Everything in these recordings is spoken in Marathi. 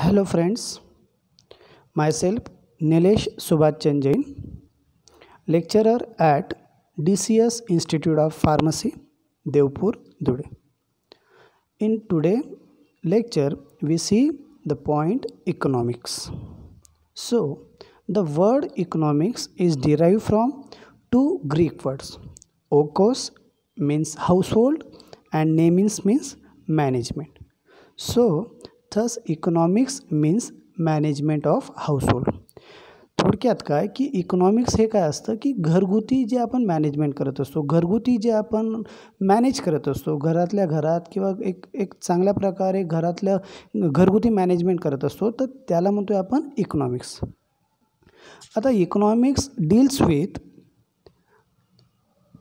Hello friends, myself Nilesh Subhachan Jain, lecturer at DCS Institute of Pharmacy, Devpur, Dhude. In today's lecture, we see the point economics. So, the word economics is derived from two Greek words. Okos means household and nemis means management. So, thus economics means management of household. थोडक्यात काय की इकॉनॉमिक्स हे काय असतं की घरगुती जे आपण मॅनेजमेंट करत असतो, घरगुती जे आपण मॅनेज करत असतो, घरातल्या घरात किंवा एक चांगल्या प्रकारे घरातल्या घरगुती मॅनेजमेंट करत असतो, तर त्याला म्हणतो आहे आपण इकॉनॉमिक्स. आता economics deals with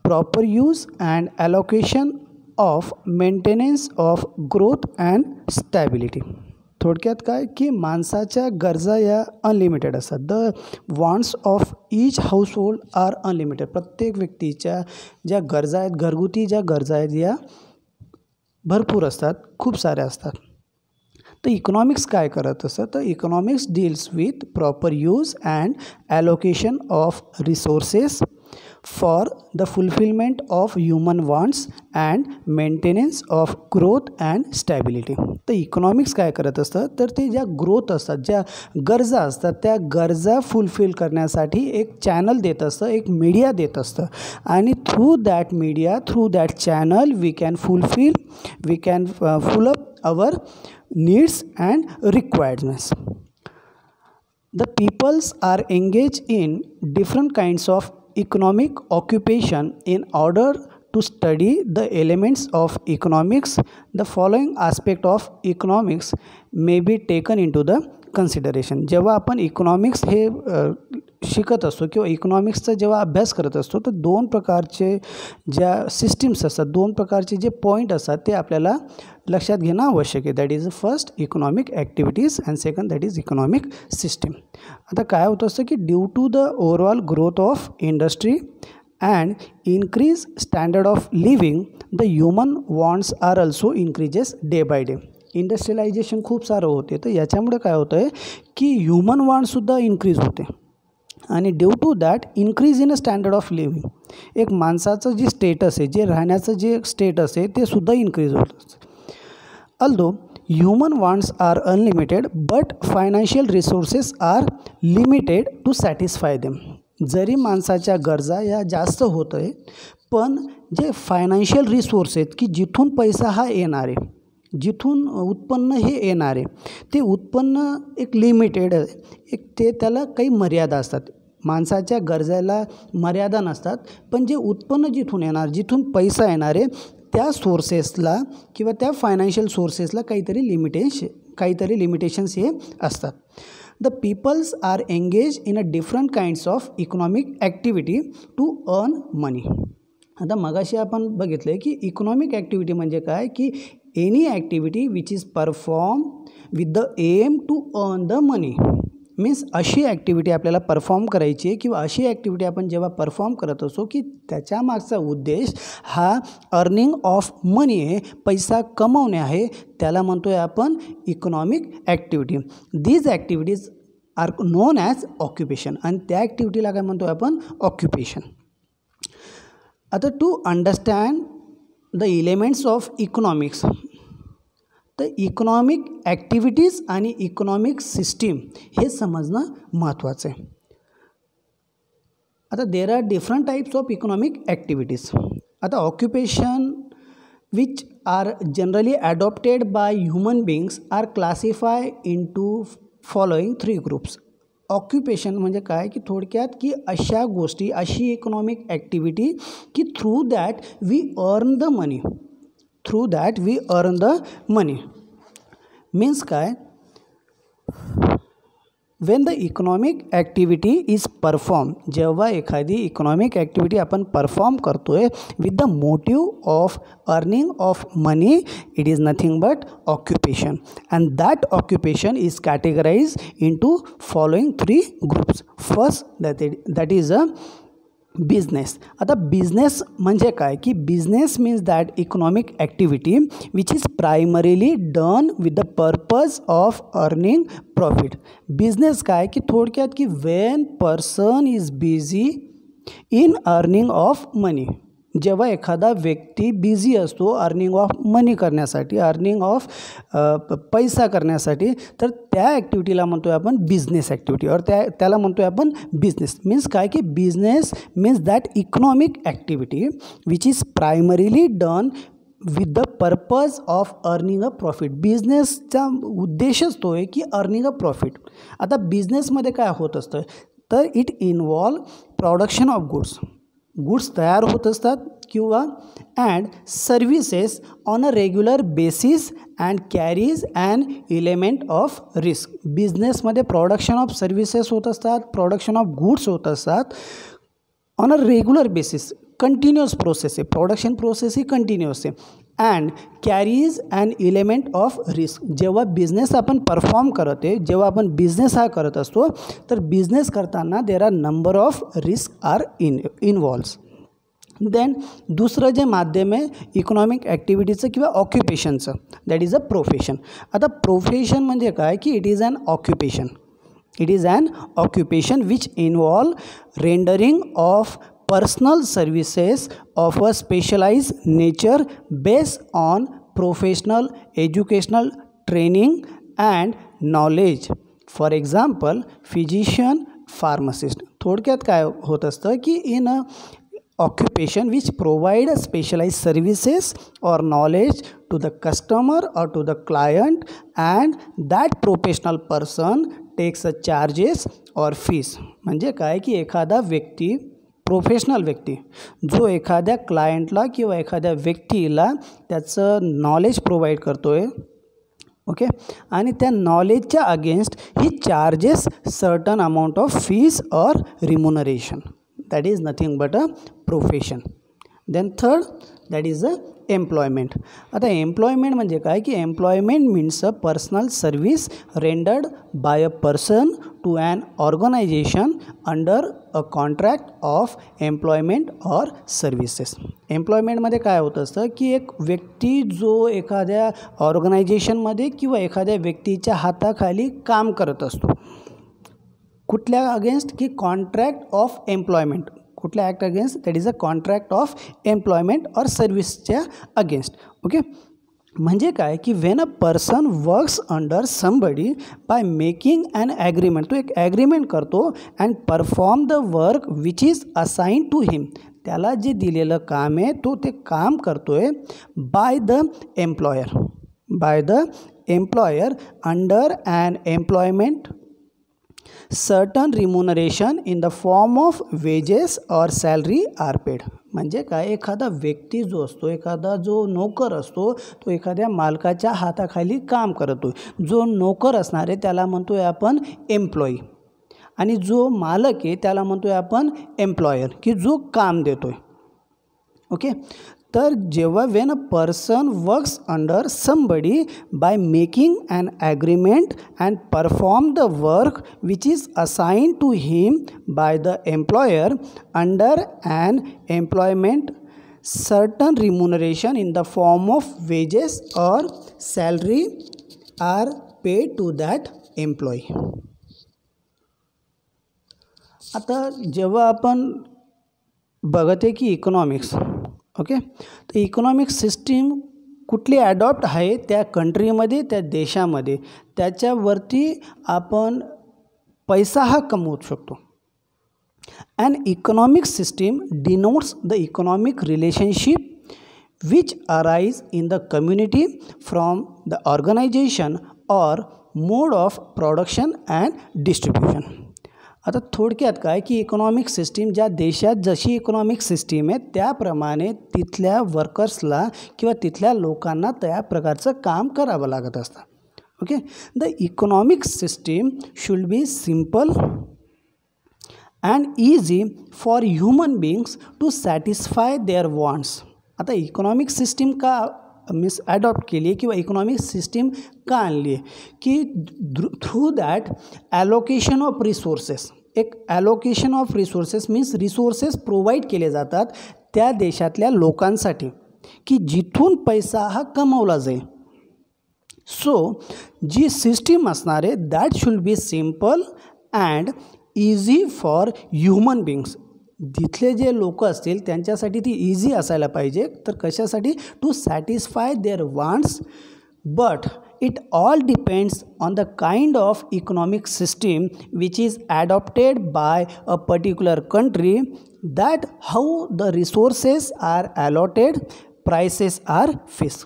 proper use and allocation of maintenance of growth and stability. थोडक्यात काय की माणसाच्या गरजा या अनलिमिटेड असतात. The wants of each household are unlimited. प्रत्येक व्यक्तीच्या ज्या गरजा आहेत, घरगुती ज्या गरजा आहेत, या भरपूर असतात, खूप साऱ्या असतात. तर इकॉनॉमिक्स काय करत असतं, तर economics deals with proper use and allocation of resources for the fulfilment of human wants and maintenance of growth and stability. तर इकॉनॉमिक्स काय करत असतं, तर ते ज्या ग्रोथ असतात, ज्या गरजा असतात, त्या गरजा फुलफिल करण्यासाठी एक चॅनल देत असतं, एक मीडिया देत असतं. आणि through that media, through that channel we can full up our needs and requirements. The peoples are engaged in different kinds of economic occupation in order to study the elements of economics. The following aspect of economics may be taken into the consideration. जेव्हा आपण इकॉनॉमिक्स हे शिकत असतो किंवा इकॉनॉमिक्सचा जेव्हा अभ्यास करत असतो, तर दोन प्रकारचे ज्या सिस्टीम्स असतात, दोन प्रकारचे जे पॉईंट असतात, ते आपल्याला लक्षात घेणं आवश्यक आहे. That is first economic activities and second that is economic system. आता काय होतं असतं की due to the overall growth of industry and increase standard of living, the human wants are also increases day by day. Industrialisation खूप सारं होते, तर याच्यामुळे काय होतं आहे की ह्युमन वॉन्टसुद्धा इन्क्रीज होते. आणि due to that increase in a standard of living, एक माणसाचं जे स्टेटस आहे, जे राहण्याचं जे स्टेटस आहे, ते सुद्धा इन्क्रीज होत असतं. Although human wants are unlimited but financial resources are limited to satisfy them. जरी माणसाच्या गरजा या जास्त होत आहे, पण जे फायनान्शियल रिसोर्स आहेत की जिथून पैसा हा येणार आहे, जिथून उत्पन्न हे येणार आहे, ते उत्पन्न एक लिमिटेड आहे, एक ते त्याला काही मर्यादा असतात. माणसाच्या गरजेला मर्यादा नसतात, पण जे उत्पन्न जिथून येणार, जिथून पैसा येणार आहे, त्या सोर्सेसला किंवा त्या फायनान्शियल सोर्सेसला काहीतरी लिमिटेशन्स हे असतात. The peoples are engage in a different kinds of economic activity to earn money. आता मगाशी आपण बघितलं आहे की इकॉनॉमिक ॲक्टिव्हिटी म्हणजे काय की any activity which is perform with the aim to earn the money. Means अशी ॲक्टिव्हिटी आपल्याला परफॉर्म करायची आहे किंवा अशी ॲक्टिव्हिटी आपण जेव्हा परफॉर्म करत असतो की त्याच्या मागचा उद्देश हा अर्निंग ऑफ मनी आहे, पैसा कमवणे आहे, त्याला म्हणतो आहे आपण economic activity. These activities are known as occupation. आणि त्या ॲक्टिव्हिटीला काय म्हणतो आहे आपण ऑक्युपेशन. आता to understand the elements of economics, तर इकॉनॉमिक ॲक्टिव्हिटीज आणि इकॉनॉमिक सिस्टीम हे समजणं महत्त्वाचं आहे. आता there are different types of economic activities. आता occupation which are generally adopted by human beings are classify into following 3 groups. Occupation म्हणजे काय की थोडक्यात की अशा गोष्टी, अशी इकॉनॉमिक ॲक्टिव्हिटी की through that we earn the money. Means काय, when the economic activity is perform, जेव्हा एखादी इकॉनॉमिक ॲक्टिव्हिटी आपण परफॉर्म करतो आहे with the motive of earning of money, it is nothing but occupation. And that occupation is categorize into following 3 groups. First that is a business. आता बिझनेस म्हणजे काय की business means that economic activity which is primarily done with the purpose of earning profit. Business काय की थोडक्यात की when person is busy in earning of money. जेव्हा एखादा व्यक्ती बिझी असतो अर्निंग ऑफ मनी करण्यासाठी, अर्निंग ऑफ पैसा करण्यासाठी, तर त्या ॲक्टिव्हिटीला म्हणतो आहे आपण बिझनेस ॲक्टिव्हिटी. और त्याला म्हणतो आहे आपण बिझनेस. मीन्स काय की business means that economic activity which is primarily done with the purpose of earning a profit. बिझनेसचा उद्देशच तो आहे की अर्निंग अ प्रॉफिट. आता बिझनेसमध्ये काय होत असतं तर it involve production of goods तयार होत असतात किंवा and services on a regular basis and carries an element of risk. बिझनेसमध्ये प्रोडक्शन ऑफ सर्व्हिसेस होत असतात, प्रोडक्शन ऑफ गुड्स होत असतात on a regular basis. Continuous process आहे, प्रोडक्शन प्रोसेस ही कंटिन्युअस आहे. And carries an element of risk. जेव्हा बिझनेस आपण परफॉर्म करत आहे, जेव्हा आपण बिझनेस हा करत असतो तर बिझनेस करताना there are number of risk are involves. Then दुसरं जे माध्यम आहे इकॉनॉमिक ॲक्टिव्हिटीचं किंवा ऑक्युपेशनचं, दॅट इज अ प्रोफेशन. आता प्रोफेशन म्हणजे काय की it is an occupation. It is an occupation which involve rendering of personal services of a specialized nature based on professional educational training and knowledge. For example, physician, pharmacist. थोडक्यात काय होत असतं की in a occupation which provide specialized services or knowledge to the customer or to the client, and that professional person takes a charges or fees. म्हणजे काय की एखादा व्यक्ती, प्रोफेशनल व्यक्ती जो एखाद्या क्लायंटला किंवा एखाद्या व्यक्तीला त्याचं नॉलेज प्रोव्हाइड करतो आहे, ओके, आणि त्या नॉलेजच्या against he charges certain amount of fees or remuneration. That is nothing but a profession. Then third that is a employment. आता एम्प्लॉयमेंट म्हणजे काय की employment means a personal service rendered by a person to an organization under a contract of employment or services. एम्प्लॉयमेंटमध्ये काय होत असतं की एक व्यक्ती जो एखाद्या ऑर्गनायझेशनमध्ये किंवा एखाद्या व्यक्तीच्या हाताखाली काम करत असतो, कुठल्या अगेन्स्ट की कॉन्ट्रॅक्ट ऑफ एम्प्लॉयमेंट. कुठल्या act against, that is a contract of employment or सर्व्हिसच्या अगेन्स्ट. ओके, म्हणजे काय की when a person works under somebody by making an agreement. तो एक ॲग्रीमेंट करतो and perform the work which is assign to him. त्याला जे दिलेलं काम आहे तो ते काम करतो आहे by the employer under an employment. Certain remuneration in the form of wages or salary are paid. म्हणजे काय एखादा व्यक्ती जो असतो, एखादा जो नोकर असतो, तो एखाद्या मालकाच्या हाताखाली काम करतो. जो नोकर असणार आहे त्याला म्हणतो आहे आपण एम्प्लॉई, आणि जो मालक आहे त्याला म्हणतो आहे आपण एम्प्लॉयर, की जो काम देतो आहे. ओके, तर जेव्हा when a person works under somebody by making an agreement and perform the work which is assign to him by the employer under an employment, certain remuneration in the form of wages or salary are paid to that employee. आता जेव्हा आपण बघते की इकॉनॉमिक्स, ओके, तर इकॉनॉमिक सिस्टीम कुठली ॲडॉप्ट आहे त्या कंट्रीमध्ये, त्या देशामध्ये, त्याच्यावरती आपण पैसा हा कमवू शकतो. And economic system denotes the economic relationship which arise in the community from the organisation or mode of production and distribution. आता थोडक्यात काय की इकॉनॉमिक सिस्टीम ज्या देशात जशी इकॉनॉमिक सिस्टीम आहे त्याप्रमाणे तिथल्या वर्कर्सला किंवा तिथल्या लोकांना त्या प्रकारचं काम करावं लागत असतं. Okay, the economic system should be simple and easy for human beings to satisfy their wants. आता इकॉनॉमिक सिस्टीम का मीन्स ॲडॉप्ट केली आहे किंवा इकॉनॉमिक सिस्टीम का आणली आहे की through that allocation of resources. एक allocation of resources means resources provide केले जातात त्या देशातल्या लोकांसाठी की जिथून पैसा हा कमवला जाईल. सो जी सिस्टीम असणार आहे that should be simple and easy for human बिंग्स. तिथले जे लोक असतील त्यांच्यासाठी ती इझी असायला पाहिजे. तर कशासाठी? To satisfy their wants. But it all depends on the kind of economic system which is adopted by a particular country, that how the resources are allotted, prices are fixed.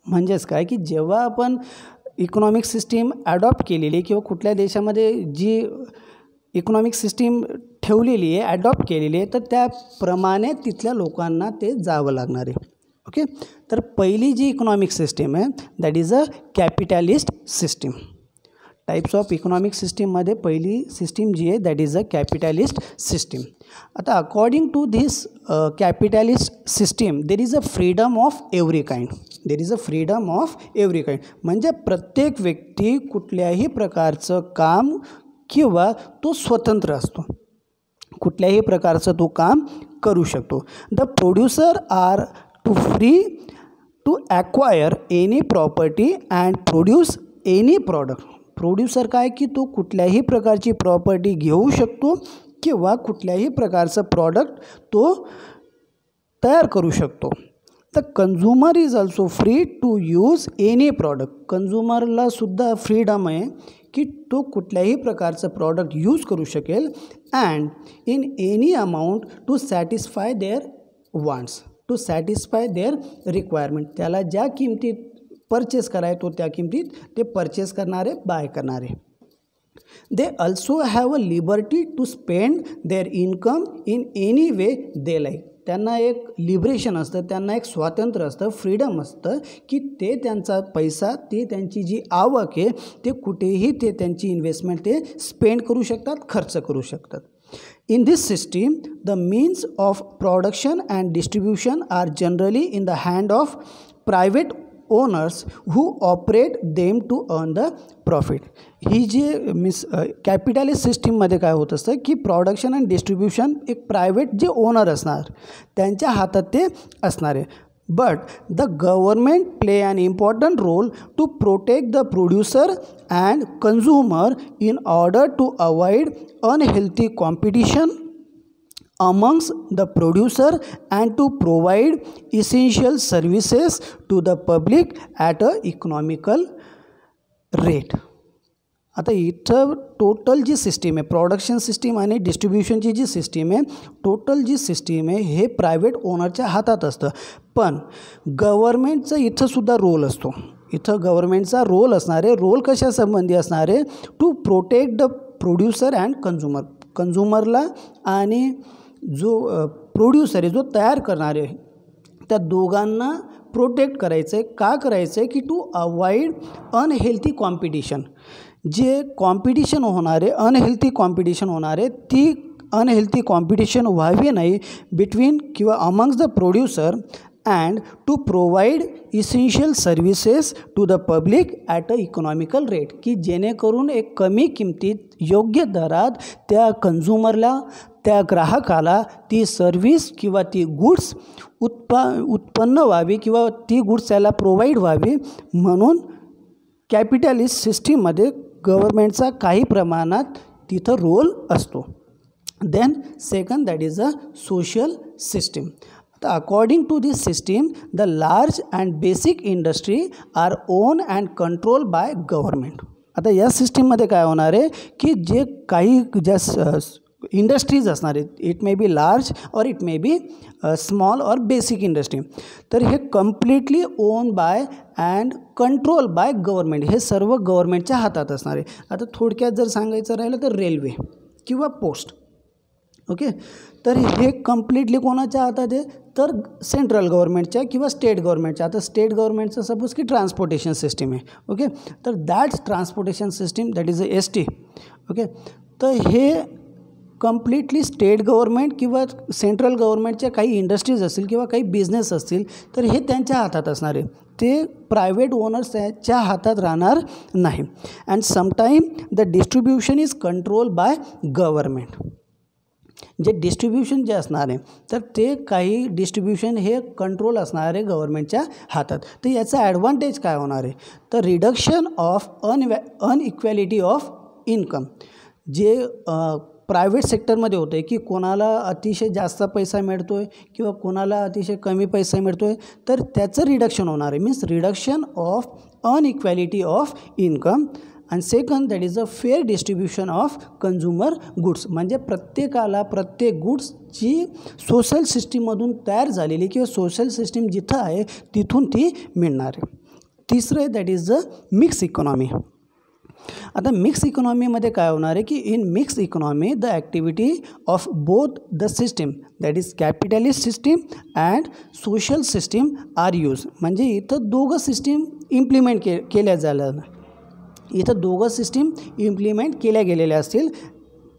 म्हणजेच काय की जेव्हा आपण इकॉनॉमिक सिस्टीम ॲडॉप्ट केलेली किंवा कुठल्या देशामध्ये जी इकॉनॉमिक सिस्टीम ठेवलेली आहे ॲडॉप्ट केलेली आहे तर त्याप्रमाणे तिथल्या लोकांना ते जावं लागणार आहे. ओके. तर पहिली जी इकॉनॉमिक सिस्टीम आहे that is a capitalist system. Types of economic सिस्टीममध्ये पहिली सिस्टीम जी आहे that is a capitalist system. आता according to this capitalist system there is a freedom of every kind. There is a freedom of every kind म्हणजे प्रत्येक व्यक्ती कुठल्याही प्रकारचं काम किंवा तो स्वतंत्र असतो, कुठल्याही प्रकारचं तो काम करू शकतो. The producer are to free to acquire any property and produce any product. Producer काय की तो कुठल्याही प्रकारची प्रॉपर्टी घेऊ शकतो किंवा कुठल्याही प्रकारचं प्रॉडक्ट तो तयार करू शकतो. The consumer is also free to use any product. कंझ्युमरला सुद्धा फ्रीडम आहे की तो कुठल्याही प्रकारचं प्रॉडक्ट यूज करू शकेल and in any amount to satisfy their wants, to satisfy their requirement. त्याला ज्या किमतीत परचेस कराय तो त्या किमतीत ते परचेस करणारे बाय करणारे. They also have a liberty to spend their income in any way they like. त्यांना एक लिबरेशन असतं, त्यांना एक स्वातंत्र्य असतं, फ्रीडम असतं की ते त्यांचा पैसा, ते त्यांची जी आवक आहे ते कुठेही ते त्यांची इन्व्हेस्टमेंट ते स्पेंड करू शकतात, खर्च करू शकतात. In this system, the means of production and distribution are generally in the hand of private owners who operate them to earn the profit. ही जी कॅपिटलिस्ट सिस्टीममध्ये काय होत असतं की प्रोडक्शन अँड डिस्ट्रीब्युशन एक प्रायव्हेट जे ओनर असणार त्यांच्या हातात ते असणार आहे. But the government play an important role to protect the producer and consumer in order to avoid unhealthy competition amongst the producer and to provide essential services to the public at a economical rate. आता इथं टोटल जी सिस्टीम आहे प्रोडक्शन सिस्टीम आणि डिस्ट्रीब्युशनची जी सिस्टीम आहे टोटल जी सिस्टीम आहे हे प्रायव्हेट ओनरच्या हातात असतं. पण गव्हर्मेंटचं इथंसुद्धा रोल असतो. इथं गव्हर्मेंटचा रोल असणार आहे. रोल कशासंबंधी असणार आहे? To protect the producer and consumer. कंझ्युमरला आणि जो प्रोड्युसर आहे जो तयार करणार आहे त्या दोघांना प्रोटेक्ट करायचं आहे. का करायचं आहे की टू अवॉइड अनहेल्थी कॉम्पिटिशन. जे कॉम्पिटिशन होणार आहे अनहेल्थी कॉम्पिटिशन होणार आहे ती अनहेल्थी कॉम्पिटिशन व्हावी नाही बिटवीन किंवा amongst the producer and to provide essential services to the public at a economical rate. की जेणेकरून एक कमी किमतीत योग्य दरात त्या कंझ्युमरला त्या ग्राहकाला ती सर्व्हिस किंवा ती गुड्स उत्पन्न व्हावी किंवा ती गुड्स त्याला प्रोव्हाइड व्हावी. म्हणून कॅपिटलिस्ट सिस्टीममध्ये गव्हर्मेंटचा काही प्रमाणात तिथं रोल असतो. Then second that is a social system. आता according to this system the large and basic industry are own and control by government. आता या सिस्टीममध्ये काय होणार आहे की जे काही ज्या इंडस्ट्रीज असणार आहेत it may be large or it may be small or basic industry तर हे completely own by and control by government. हे सर्व गव्हर्मेंटच्या हातात असणार आहे. आता थोडक्यात जर सांगायचं राहिलं तर रेल्वे किंवा पोस्ट. ओके. तर हे कम्प्लिटली कोणाच्या हातात आहे तर सेंट्रल गव्हर्मेंटच्या किंवा स्टेट गव्हर्मेंटच्या. आता स्टेट गव्हर्मेंटचं सपोज की ट्रान्सपोर्टेशन सिस्टीम आहे. ओके. तर that's transportation system that is a ST. Okay. तर हे कम्प्लिटली स्टेट गव्हर्नमेंट किंवा सेंट्रल गव्हर्नमेंटच्या काही इंडस्ट्रीज असतील किंवा काही बिझनेस असतील तर हे त्यांच्या हातात असणार आहे, ते प्रायव्हेट ओनर्सच्या हातात राहणार नाही. And sometime the distribution is control by government. जे डिस्ट्रीब्युशन जे असणार आहे तर ते काही डिस्ट्रीब्युशन हे कंट्रोल असणार आहे गव्हर्नमेंटच्या हातात. तर याचा ॲडव्हान्टेज काय होणार आहे, तर reduction of inequality of income. जे प्रायव्हेट सेक्टरमध्ये होतं आहे की कोणाला अतिशय जास्त पैसा मिळतो आहे किंवा कोणाला अतिशय कमी पैसा मिळतो आहे, तर त्याचं रिडक्शन होणार आहे. Means reduction of inequality of income. And second that is a fair distribution of consumer goods. म्हणजे प्रत्येकाला प्रत्येक गुड्सची सोशल सिस्टीममधून तयार झालेली किंवा सोशल सिस्टीम जिथं आहे तिथून ती मिळणार आहे. तिसरं आहे that is a mix economy. आता मिक्स इकॉनॉमीमध्ये काय होणार आहे की in mix economy the activity of both the system that is capitalist system and social system are use. म्हणजे इथं दोघं सिस्टीम इम्प्लिमेंट केल्या झाल्या, इथं दोघं सिस्टीम इम्प्लिमेंट केल्या गेलेल्या असतील.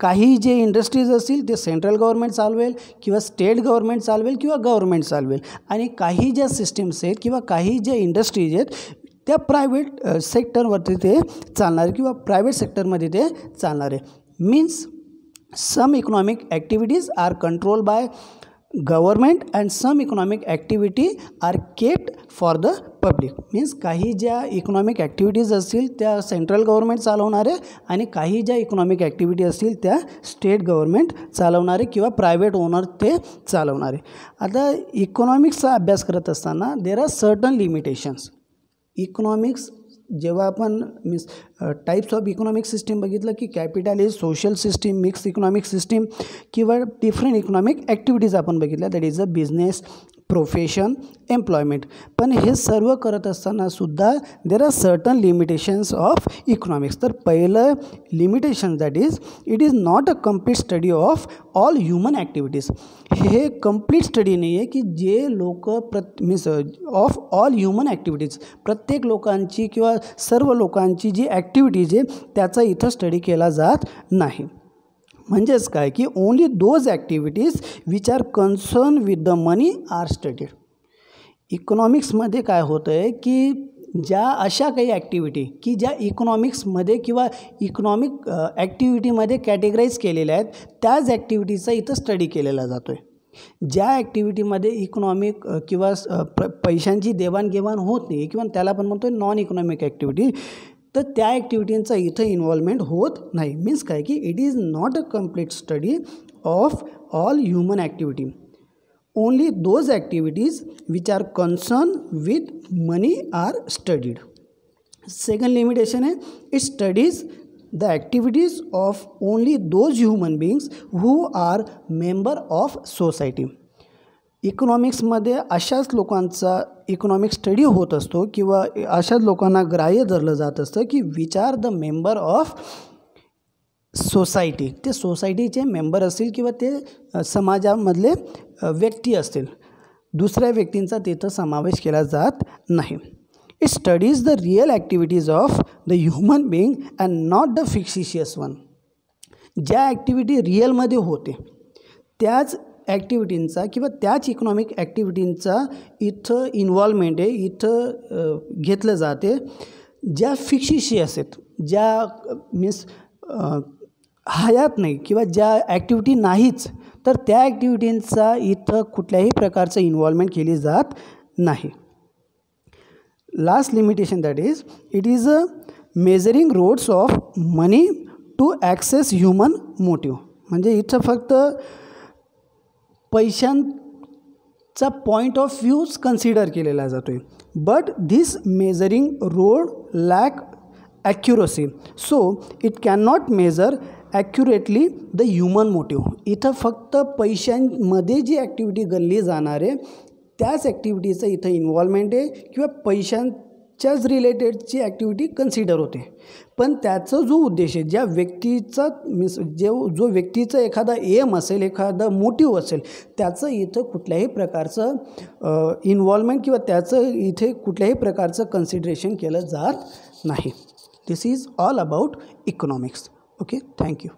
काही जे इंडस्ट्रीज असतील ते सेंट्रल गव्हर्नमेंट चालवेल किंवा स्टेट गव्हर्नमेंट चालवेल किंवा गव्हर्नमेंट चालवेल, आणि काही ज्या सिस्टीम्स आहेत किंवा काही ज्या इंडस्ट्रीज आहेत त्या प्रायव्हेट सेक्टरवरती ते चालणार आहे किंवा प्रायव्हेट सेक्टरमध्ये ते चालणार आहे. Means some economic activities are control by government and some economic activity are kept for the public. Means काही ज्या इकॉनॉमिक ॲक्टिव्हिटीज असतील त्या सेंट्रल गव्हर्नमेंट चालवणार आहे आणि काही ज्या इकॉनॉमिक ॲक्टिव्हिटी असतील त्या स्टेट गव्हर्नमेंट चालवणार आहे किंवा प्रायव्हेट ओनर ते चालवणार आहे. आता इकॉनॉमिक्सचा अभ्यास करत असताना there are certain limitations. Economics जेव्हा आपण means types of economic system बघितलं की capitalist, social system, mix economic system किंवा डिफरंट इकॉनॉमिक ॲक्टिव्हिटीज आपण बघितल्या, that is a business, profession, employment. पण हे सर्व करत असताना सुद्धा there are certain limitations of economics. तर पहिलं limitation that is it is not a complete study of all human activities. हे कम्प्लीट स्टडी नाही आहे की जे लोक means of all human activities, प्रत्येक लोकांची किंवा सर्व लोकांची जी ॲक्टिव्हिटीज आहे त्याचा इथं स्टडी केला जात नाही. म्हणजेच काय की only those activities which are concern with the money are studied. इकॉनॉमिक्समध्ये काय होतं आहे की ज्या अशा काही ॲक्टिव्हिटी की ज्या इकॉनॉमिक्समध्ये किंवा इकॉनॉमिक ॲक्टिव्हिटीमध्ये कॅटेगराईज केलेल्या आहेत त्याच ॲक्टिव्हिटीचा इथं स्टडी केलेला जातो आहे. ज्या ॲक्टिव्हिटीमध्ये इकॉनॉमिक किंवा पैशांची देवाणघेवाण होत नाही किंवा त्याला आपण म्हणतो नॉन इकॉनॉमिक ॲक्टिव्हिटी, तर त्या ॲक्टिव्हिटींचा इथं इन्व्हॉल्वमेंट होत नाही. मीन्स काय की it is not a complete study of all human activity. Only those activities which are concern with money are studied. Second limitation आहे it studies the activities of only those human beings who are member of society. इकॉनॉमिक्समध्ये अशाच लोकांचा इकॉनॉमिक स्टडी होत असतो किंवा अशाच लोकांना ग्राह्य धरलं जात असतं की which are the member of society. ते सोसायटीचे मेंबर असतील किंवा ते समाजामधले व्यक्ती असतील, दुसऱ्या व्यक्तींचा तिथं समावेश केला जात नाही. It studies the real activities of the human being and not the fictitious one. ज्या ॲक्टिव्हिटी रिअलमध्ये होते त्याच ॲक्टिव्हिटींचा किंवा त्याच इकॉनॉमिक ॲक्टिव्हिटींचा इथं इन्व्हॉल्वमेंट आहे, इथं घेतलं जाते. ज्या फिक्शिशियस आहेत, ज्या मीन्स हयात नाही किंवा ज्या ॲक्टिव्हिटी नाहीच, तर त्या ॲक्टिव्हिटींचा इथं कुठल्याही प्रकारचं इन्व्हॉल्वमेंट केली जात नाही. Last limitation that is it is a measuring rods of money to access human motive. म्हणजे इथं फक्त पैशांचा पॉईंट ऑफ व्ह्यूज कन्सिडर केलेला जातो आहे. But this measuring rod lack accuracy, so it can not measure accurately the human motive. इथं फक्त पैशांमध्ये जी ॲक्टिव्हिटी गणली जाणार आहे त्याच ॲक्टिव्हिटीचं इथं इन्व्हॉल्वमेंट आहे किंवा पैशांच्याच रिलेटेडची ॲक्टिव्हिटी कन्सिडर होते. पण त्याचा जो उद्देश आहे, ज्या व्यक्तीचा मीन्स जो व्यक्तीचा एखादा एम असेल, एखादा मोटिव्ह असेल, त्याचं इथं कुठल्याही प्रकारचं इन्व्हॉल्वमेंट किंवा त्याचं इथे कुठल्याही प्रकारचं कन्सिडरेशन केलं जात नाही. This is all about economics. Okay, thank you.